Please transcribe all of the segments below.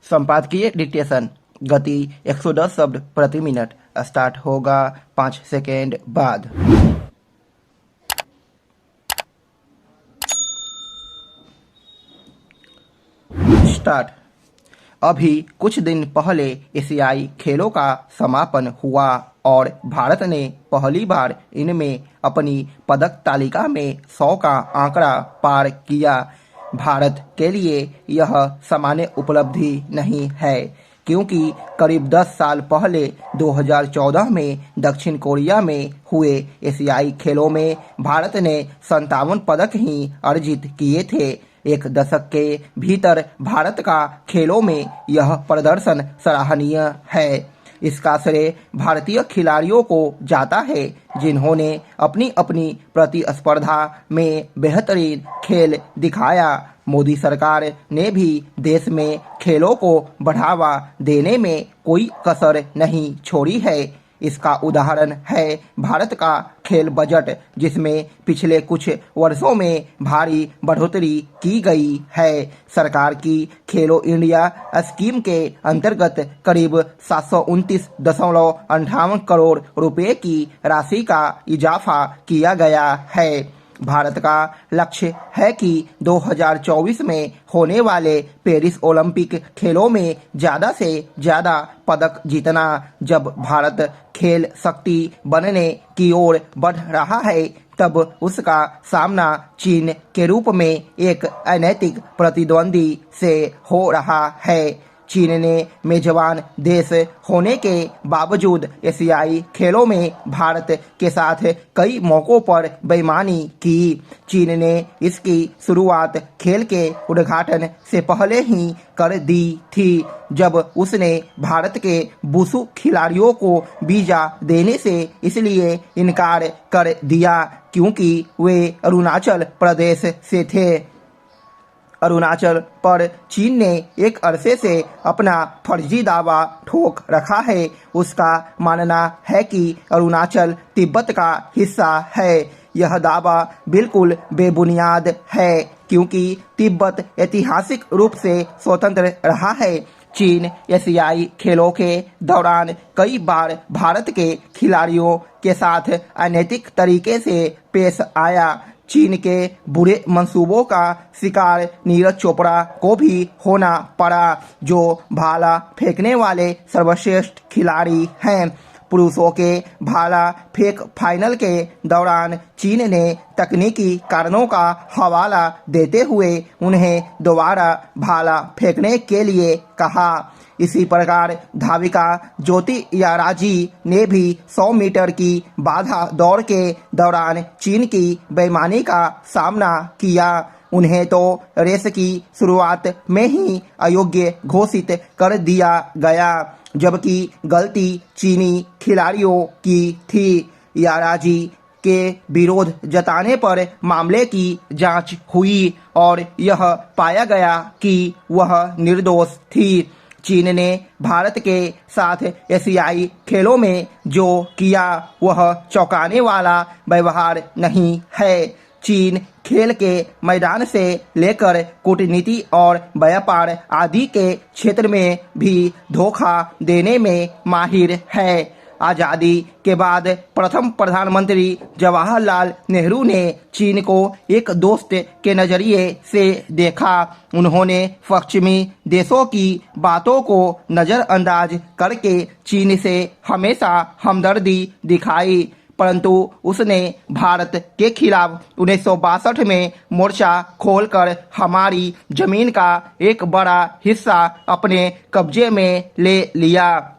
संपादकीय डिक्टेशन गति 110 शब्द प्रति मिनट। स्टार्ट होगा 5 सेकेंड बाद। स्टार्ट। अभी कुछ दिन पहले एशियाई खेलों का समापन हुआ और भारत ने पहली बार इनमें अपनी पदक तालिका में 100 का आंकड़ा पार किया। भारत के लिए यह सामान्य उपलब्धि नहीं है, क्योंकि करीब 10 साल पहले 2014 में दक्षिण कोरिया में हुए एशियाई खेलों में भारत ने 57 पदक ही अर्जित किए थे। एक दशक के भीतर भारत का खेलों में यह प्रदर्शन सराहनीय है। इसका श्रेय भारतीय खिलाड़ियों को जाता है, जिन्होंने अपनी अपनी प्रतिस्पर्धा में बेहतरीन खेल दिखाया। मोदी सरकार ने भी देश में खेलों को बढ़ावा देने में कोई कसर नहीं छोड़ी है। इसका उदाहरण है भारत का खेल बजट, जिसमें पिछले कुछ वर्षों में भारी बढ़ोतरी की गई है। सरकार की खेलो इंडिया स्कीम के अंतर्गत करीब 729.58 करोड़ रुपए की राशि का इजाफा किया गया है। भारत का लक्ष्य है कि 2024 में होने वाले पेरिस ओलंपिक खेलों में ज़्यादा से ज़्यादा पदक जीतना। जब भारत खेल शक्ति बनने की ओर बढ़ रहा है, तब उसका सामना चीन के रूप में एक अनैतिक प्रतिद्वंदी से हो रहा है। चीन ने मेजबान देश होने के बावजूद एशियाई खेलों में भारत के साथ कई मौकों पर बेईमानी की। चीन ने इसकी शुरुआत खेल के उद्घाटन से पहले ही कर दी थी, जब उसने भारत के वुशु खिलाड़ियों को वीजा देने से इसलिए इनकार कर दिया क्योंकि वे अरुणाचल प्रदेश से थे। अरुणाचल पर चीन ने एक अरसे से अपना फर्जी दावा ठोक रखा है। उसका मानना है कि अरुणाचल तिब्बत का हिस्सा है। यह दावा बिल्कुल बेबुनियाद है, क्योंकि तिब्बत ऐतिहासिक रूप से स्वतंत्र रहा है। चीन एशियाई खेलों के दौरान कई बार भारत के खिलाड़ियों के साथ अनैतिक तरीके से पेश आया। चीन के बुरे मंसूबों का शिकार नीरज चोपड़ा को भी होना पड़ा, जो भाला फेंकने वाले सर्वश्रेष्ठ खिलाड़ी हैं। पुरुषों के भाला फेंक फाइनल के दौरान चीन ने तकनीकी कारणों का हवाला देते हुए उन्हें दोबारा भाला फेंकने के लिए कहा। इसी प्रकार धाविका ज्योति याराजी ने भी 100 मीटर की बाधा दौड़ के दौरान चीन की बेईमानी का सामना किया। उन्हें तो रेस की शुरुआत में ही अयोग्य घोषित कर दिया गया, जबकि गलती चीनी खिलाड़ियों की थी। याराजी के विरोध जताने पर मामले की जांच हुई और यह पाया गया कि वह निर्दोष थी। चीन ने भारत के साथ एशियाई खेलों में जो किया वह चौंकाने वाला व्यवहार नहीं है। चीन खेल के मैदान से लेकर कूटनीति और व्यापार आदि के क्षेत्र में भी धोखा देने में माहिर है। आज़ादी के बाद प्रथम प्रधानमंत्री जवाहरलाल नेहरू ने चीन को एक दोस्त के नज़रिए से देखा। उन्होंने पश्चिमी देशों की बातों को नज़रअंदाज करके चीन से हमेशा हमदर्दी दिखाई, परंतु उसने भारत के खिलाफ 1962 में मोर्चा खोलकर हमारी जमीन का एक बड़ा हिस्सा अपने कब्जे में ले लिया।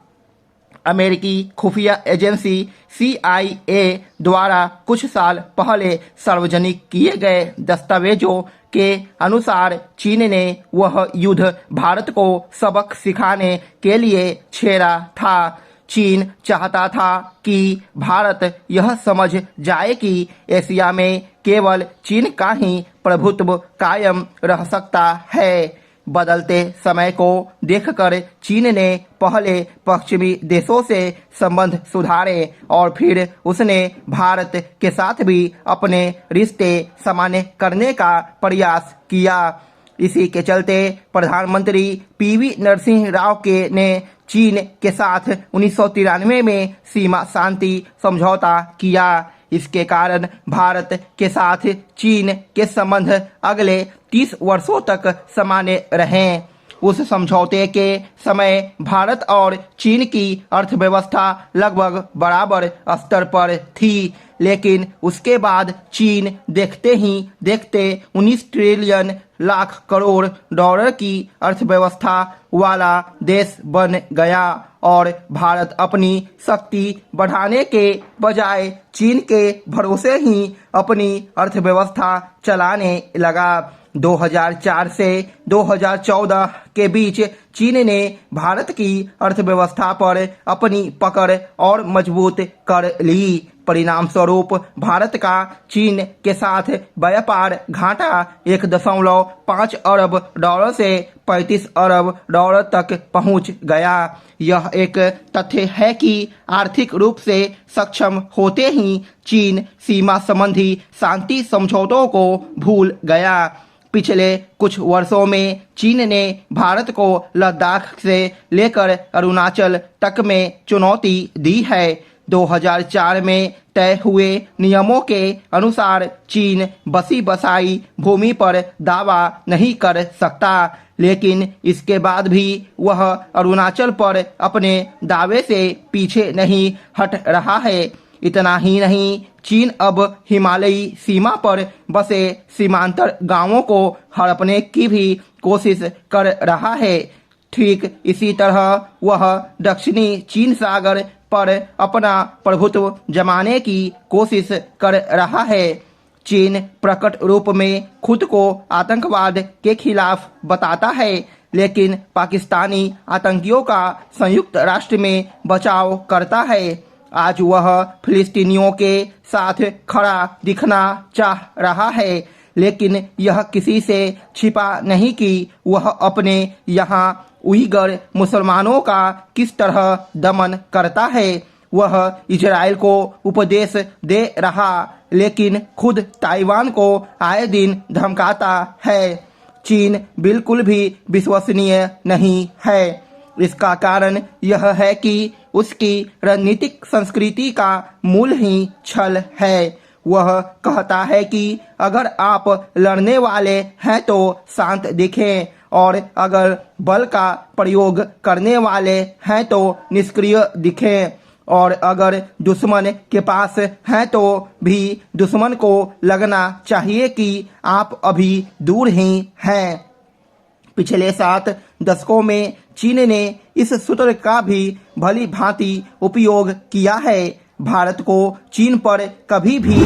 अमेरिकी खुफिया एजेंसी CIA द्वारा कुछ साल पहले सार्वजनिक किए गए दस्तावेजों के अनुसार चीन ने वह युद्ध भारत को सबक सिखाने के लिए छेड़ा था। चीन चाहता था कि भारत यह समझ जाए कि एशिया में केवल चीन का ही प्रभुत्व कायम रह सकता है। बदलते समय को देखकर चीन ने पहले पश्चिमी देशों से संबंध सुधारे और फिर उसने भारत के साथ भी अपने रिश्ते सामान्य करने का प्रयास किया। इसी के चलते प्रधानमंत्री पीवी नरसिंह राव के ने चीन के साथ 1993 में सीमा शांति समझौता किया। इसके कारण भारत के साथ चीन के संबंध अगले 30 वर्षों तक सामान्य रहे। उस समझौते के समय भारत और चीन की अर्थव्यवस्था लगभग बराबर स्तर पर थी, लेकिन उसके बाद चीन देखते ही देखते 19 ट्रिलियन लाख करोड़ डॉलर की अर्थव्यवस्था वाला देश बन गया और भारत अपनी शक्ति बढ़ाने के बजाय चीन के भरोसे ही अपनी अर्थव्यवस्था चलाने लगा। 2004 से 2014 के बीच चीन ने भारत की अर्थव्यवस्था पर अपनी पकड़ और मजबूत कर ली। परिणाम स्वरूप भारत का चीन के साथ व्यापार घाटा 1.5 अरब डॉलर से 35 अरब डॉलर तक पहुंच गया। यह एक तथ्य है कि आर्थिक रूप से सक्षम होते ही चीन सीमा संबंधी शांति समझौतों को भूल गया। पिछले कुछ वर्षों में चीन ने भारत को लद्दाख से लेकर अरुणाचल तक में चुनौती दी है। 2004 में तय हुए नियमों के अनुसार चीन बसी बसाई भूमि पर दावा नहीं कर सकता, लेकिन इसके बाद भी वह अरुणाचल पर अपने दावे से पीछे नहीं हट रहा है। इतना ही नहीं, चीन अब हिमालयी सीमा पर बसे सीमांतर गांवों को हड़पने की भी कोशिश कर रहा है। ठीक इसी तरह वह दक्षिणी चीन सागर पर अपना प्रभुत्व जमाने की कोशिश कर रहा है। चीन प्रकट रूप में खुद को आतंकवाद के खिलाफ बताता है, लेकिन पाकिस्तानी आतंकियों का संयुक्त राष्ट्र में बचाव करता है। आज वह फिलिस्तीनियों के साथ खड़ा दिखना चाह रहा है, लेकिन यह किसी से छिपा नहीं कि वह अपने यहाँ उइगर मुसलमानों का किस तरह दमन करता है। वह इजराइल को उपदेश दे रहा, लेकिन खुद ताइवान को आए दिन धमकाता है। चीन बिल्कुल भी विश्वसनीय नहीं है। इसका कारण यह है कि उसकी रणनीतिक संस्कृति का मूल ही छल है। वह कहता है कि अगर आप लड़ने वाले हैं तो शांत दिखें और अगर बल का प्रयोग करने वाले हैं तो निष्क्रिय दिखें, और अगर दुश्मन के पास हैं तो भी दुश्मन को लगना चाहिए कि आप अभी दूर ही हैं। पिछले 7 दशकों में चीन ने इस सूत्र का भी भली भांति उपयोग किया है। भारत को चीन पर कभी भी